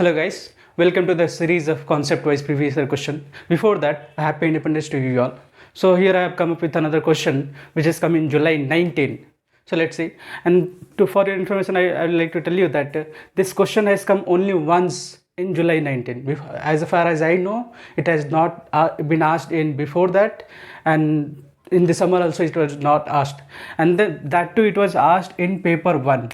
Hello guys, welcome to the series of concept-wise previous year question. Before that, Happy Independence to you all. So here I have come up with another question which has come in July 19. So let's see. And for your information, I would like to tell you that this question has come only once in July 19. As far as I know, it has not been asked in before that, and in the summer also it was not asked. And that too, it was asked in paper 1.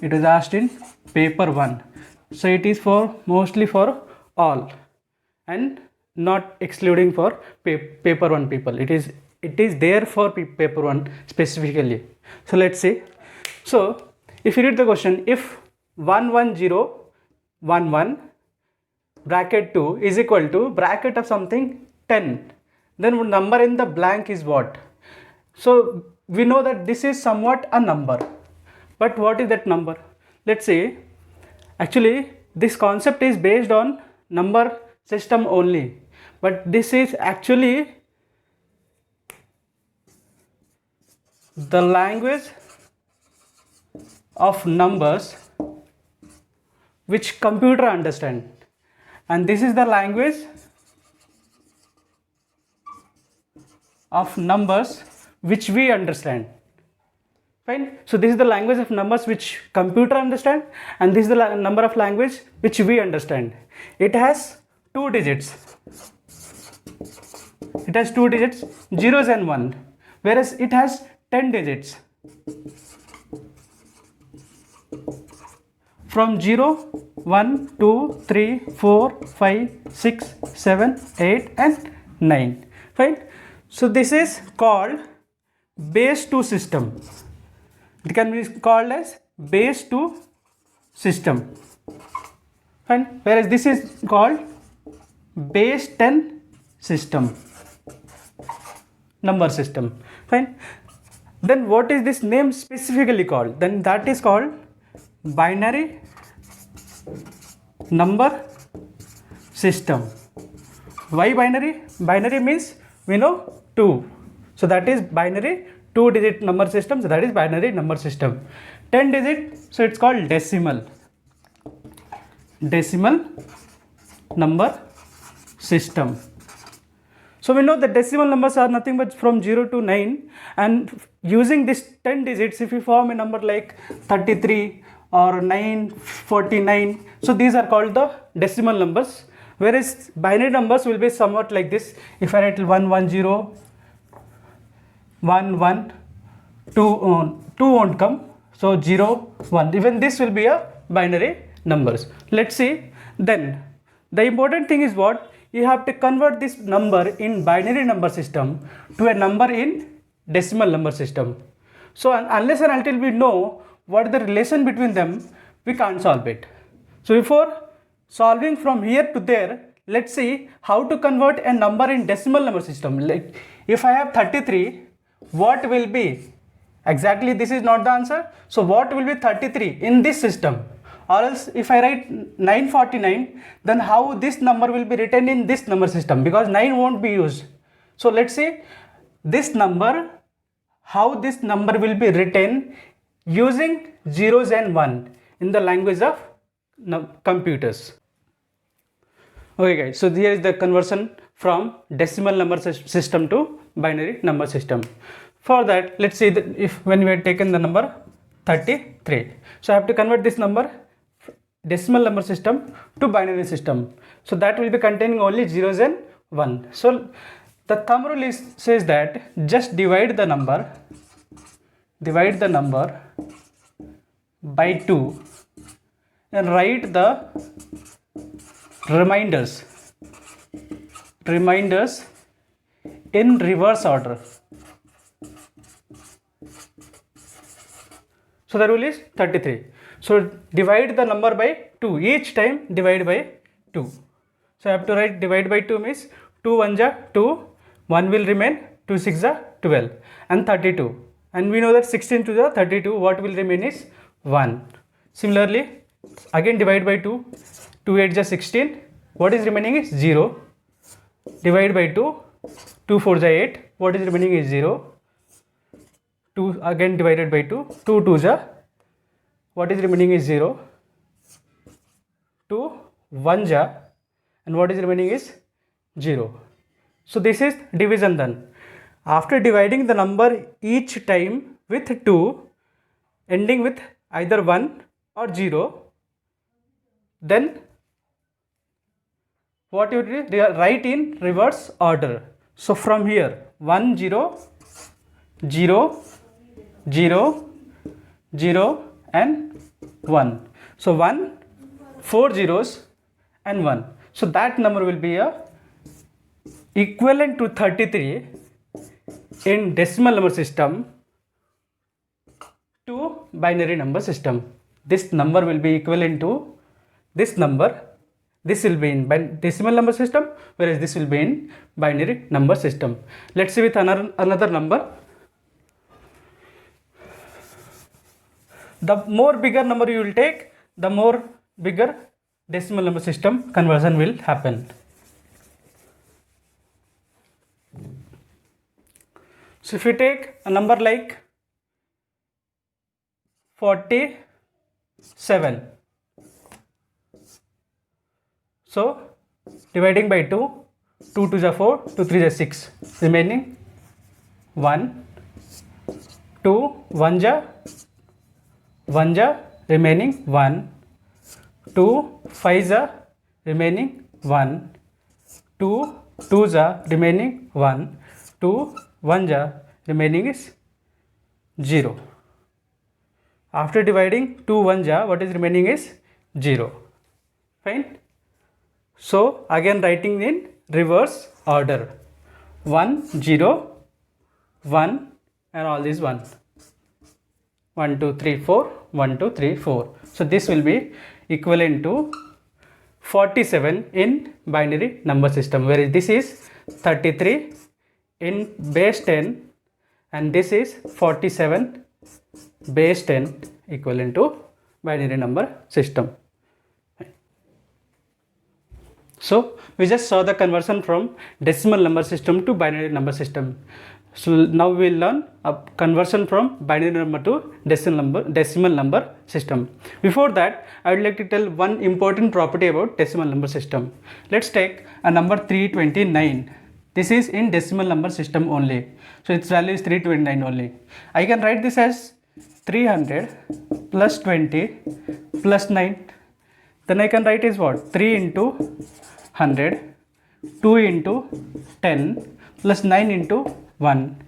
It was asked in paper 1, so it is for mostly for all and not excluding for paper 1 people. It is there for paper 1 specifically. So let's see. So if you read the question, if 11011 bracket 2 is equal to bracket of something 10, then number in the blank is what? So we know that this is somewhat a number, but what is that number? Let's see. Actually, this concept is based on number system only, but this is actually the language of numbers which computer understand, and this is the language of numbers which we understand. Fine. So this is the language of numbers which computer understand, and this is the number of language which we understand. It has 2 digits. It has 2 digits, zeros and 1, whereas it has 10 digits. From 0, 1, 2, 3, 4, 5, 6, 7, 8 and 9. Fine. So this is called base 2 system. It can be called as base 2 system. Fine. Whereas this is called base 10 system, number system. Fine. Then what is this name specifically called? Then that is called binary number system. Why binary? Binary means we know 2. So that is binary 2-digit number system. So that is binary number system. 10 digit, so it's called decimal number system. So we know that decimal numbers are nothing but from 0 to 9, and using this 10 digits, if we form a number like 33 or 949, so these are called the decimal numbers, whereas binary numbers will be somewhat like this. If I write 110 1 1, 2 won't come, so 0 1, even this will be a binary numbers. Let's see. Then the important thing is what? You have to convert this number in binary number system to a number in decimal number system. So unless and until we know what is the relation between them, we can't solve it. So before solving from here to there, let's see how to convert a number in decimal number system. Like if I have 33, what will be? Exactly, this is not the answer. So what will be 33 in this system? Or else if I write 949, then how this number will be written in this number system, because 9 won't be used. So let's see this number, how this number will be written using zeros and 1 in the language of computers. Okay guys, so here is the conversion from decimal number system to binary number system. For that, let's see that if when we had taken the number 33, so I have to convert this number decimal number system to binary system. So that will be containing only zeros and 1. So the thumb rule says that just divide the number by 2 and write the reminders in reverse order. So the rule is 33. So divide the number by 2. Each time divide by 2. So I have to write divide by 2 means 2 1 ja 2, 1 will remain, 2 6 ja 12 and 32. And we know that 16 to the 32, what will remain is 1. Similarly, again divide by 2, 2 8 ja 16, what is remaining is 0. Divide by 2, 2 4 ja 8, what is remaining is 0. 2 again divided by 2, 2 2 ja, what is remaining is 0. 2 1 ja, and what is remaining is 0. So this is division done. After dividing the number each time with 2 ending with either 1 or 0, then what you write in reverse order. So from here 1 0 0 0 0 and 1. So 1 4 zeros and 1. So that number will be a equivalent to 33 in decimal number system to binary number system. This number will be equivalent to this number. This will be in decimal number system, whereas this will be in binary number system. Let's see with another number. The more bigger number you will take, the more bigger decimal number system conversion will happen. So if you take a number like 47, so dividing by 2, 2 2 is 4, 2 3 is 6, remaining 1, 2 1 ja, 1 ja, remaining 1, 2 5 ja, remaining 1, 2 2 ja, remaining 1, 2 1 ja, remaining is 0. After dividing 2 1 ja, what is remaining is 0. Fine. So again writing in reverse order, 1 0 1 and all these 1, 1 2 3 4, 1 2 3 4. So this will be equivalent to 47 in binary number system, whereas this is 33 in base 10 and this is 47 base 10, equivalent to binary number system. So we just saw the conversion from decimal number system to binary number system. So now we will learn a conversion from binary number to decimal number system. Before that, I would like to tell one important property about decimal number system. Let's take a number 329. This is in decimal number system only. So its value is 329 only. I can write this as 300 plus 20 plus 9. Then I can write is what? 3 into 100, 2 into 10 plus 9 into 1.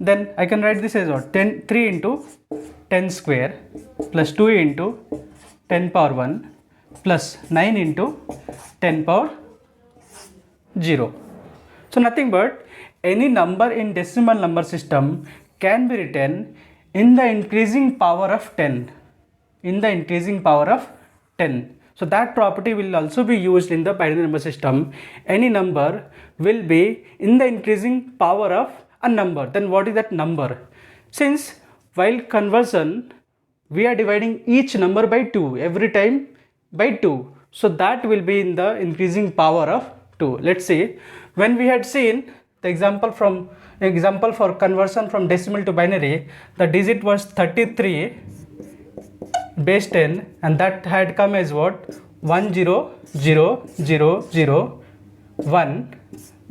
Then I can write this as what? 3 into 10 square plus 2 into 10 power 1 plus 9 into 10 power 0. So nothing but any number in decimal number system can be written in the increasing power of 10. In the increasing power of 10. So that property will also be used in the binary number system. Any number will be in the increasing power of a number. Then what is that number? Since while conversion we are dividing each number by 2 every time by 2. So that will be in the increasing power of 2. Let's see, when we had seen the example for conversion from decimal to binary, the digit was 33 base 10 and that had come as what? 1 0 0 0 0 1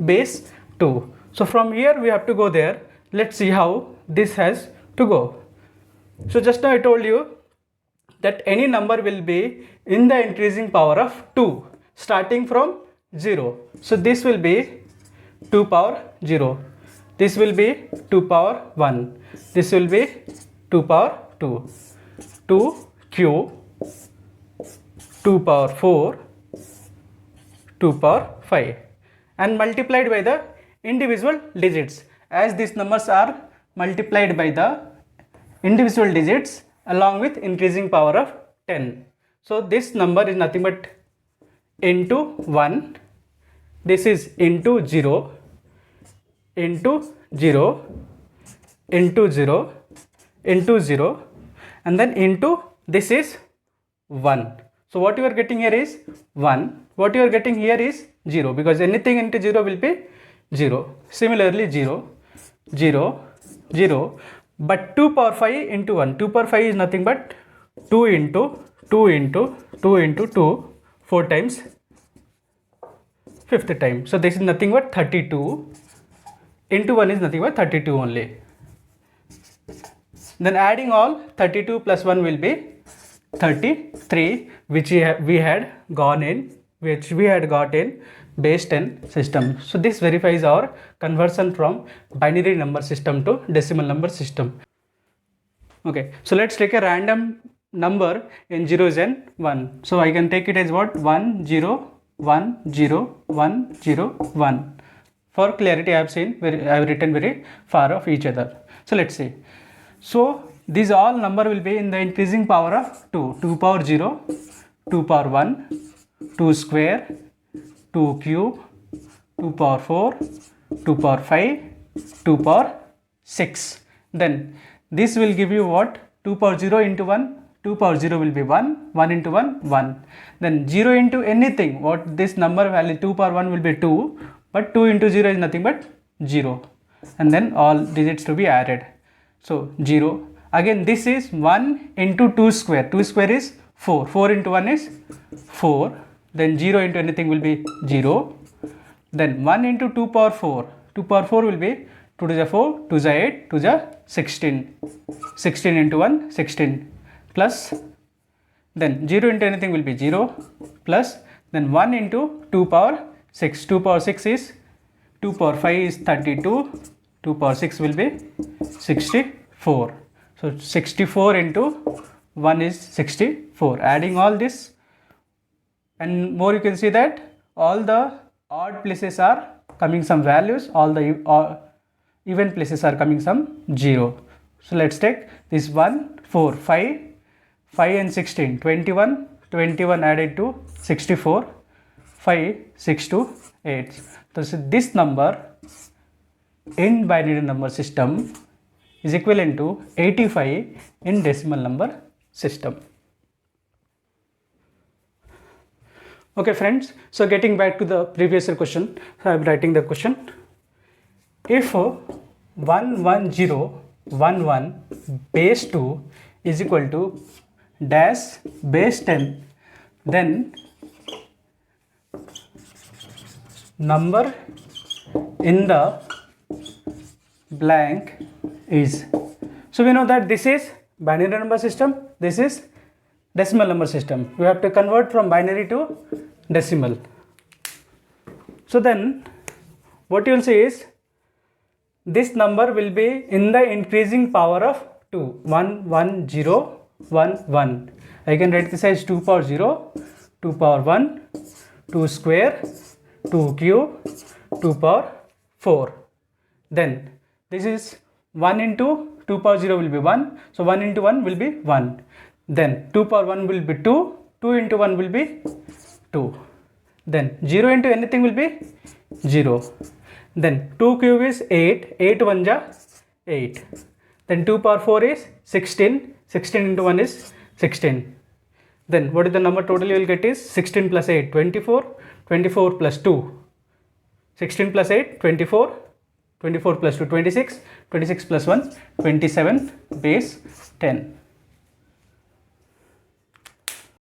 base 2. So from here we have to go there. Let's see how this has to go. So just now I told you that any number will be in the increasing power of 2 starting from 0. So this will be 2 power 0. This will be 2 power 1. This will be 2 power 2. 2 cube, 2 power 4, 2 power 5 and multiplied by the individual digits. As these numbers are multiplied by the individual digits along with increasing power of 10. So this number is nothing but into 1, this is into 0, into 0, into 0, into 0 and then into this is 1. So what you are getting here is 1. What you are getting here is 0 because anything into 0 will be 0. Similarly 0, 0, 0. But 2 power 5 into 1. 2 power 5 is nothing but 2 into 2 into 2 into 2, 4 times fifth time. So this is nothing but 32 into 1 is nothing but 32 only. Then adding all 32 plus 1 will be 33, which we had got in base 10 system. So this verifies our conversion from binary number system to decimal number system. Okay, so let's take a random number in zeros and 1. So I can take it as what? 1 0 1 0 1 0 1. For clarity, I have written very far of each other. So let's see. So these all number will be in the increasing power of 2. 2 power 0, 2 power 1, 2 square, 2 cube, 2 power 4, 2 power 5, 2 power 6. Then this will give you what? 2 power 0 into 1, 2 power 0 will be 1, 1 into 1, 1. Then 0 into anything, what this number value 2 power 1 will be 2, but 2 into 0 is nothing but 0. And then all digits to be added. So 0. Again this is 1 into 2 square. 2 square is 4. 4 into 1 is 4. Then 0 into anything will be 0. Then 1 into 2 power 4. 2 power 4 will be 2 to the 4, 2 to 8, 2 to 16. 16 into 1, 16. Plus, then 0 into anything will be 0. Plus, then 1 into 2 power 6. 2 power 6 is 2 power 5 is 32. 2 power 6 will be 64. So 64 into 1 is 64. Adding all this and more, you can see that all the odd places are coming some values, all the even places are coming some 0. So let's take this 1, 4, 5, 5 and 16, 21, 21 added to 64, 5, 6 to 8. So this number in binary number system is equivalent to 85 in decimal number system. Okay friends, so getting back to the previous question, so I am writing the question. If 11011 base 2 is equal to dash base 10, then number in the blank is. So we know that this is binary number system, this is decimal number system. We have to convert from binary to decimal. So then what you will see is this number will be in the increasing power of 2. 1 1 0 1 1. I can write this as 2 power 0, 2 power 1, 2 square, 2 cube, 2 power 4. Then this is 1 into 2 power 0 will be 1. So 1 into 1 will be 1. Then 2 power 1 will be 2. 2 into 1 will be 2. Then 0 into anything will be 0. Then 2 cube is 8. 8 1 ja 8. Then 2 power 4 is 16. 16 into 1 is 16. Then what is the number total you will get is 16 plus 8, 24. 24 plus 2. 16 plus 8, 24. 24 plus 2, 26. 26 plus 1, 27 base 10.